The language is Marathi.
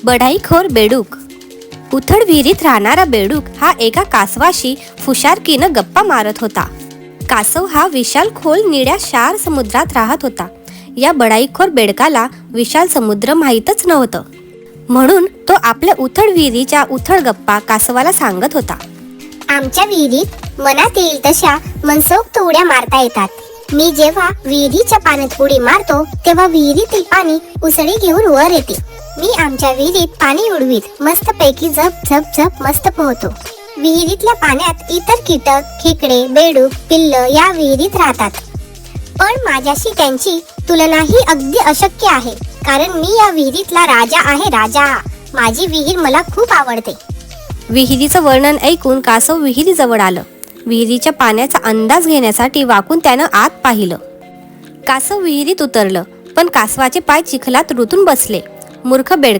बढाईखोर बेडूक. उथळ विहिरीत राहणारा बेडूक हा एका कासवाशी फुशारकीनं गप्पा मारत होता. कासव हा विशाल खोल निळ्या क्षार समुद्रात राहत होता. या बढाईखोर बेडकाला विशाल समुद्र माहीतच नव्हतं, म्हणून तो आपल्या उथळ विहिरीच्या उथळ गप्पा कासवाला सांगत होता. आमच्या विहिरीत मनात येईल तशा मनसोक्त उड्या मारता येतात. मी जेव्हा विहिरीच्या पाण्यात उडी मारतो तेव्हा विहिरीतील पाणी उसळी घेऊन वर येते. मी आमच्या विहिरीत पाणी उडवीत मस्तपैकी झप झप झप मस्त पोहतो. विहिरीतल्या पाण्यात इतर कीटक, खेकडे, बेडूक, पिल्ल या विहिरीत राहतात, पण माझ्याशी त्यांची तुलना ही अगदी अशक्य आहे, कारण मी या विहिरीतला राजा आहे. राजा, माझी विहीर मला खूप आवडते. विहिरीचं वर्णन ऐकून कासव विहिरीजवळ आलं. विहिरीच्या पाण्याचा अंदाज घेण्यासाठी वाकून त्यानं आत पाहिलं. कासव विहिरीत उतरलं, पण कासवाचे पाय चिखलात रुतून बसले. मूर्ख बेडका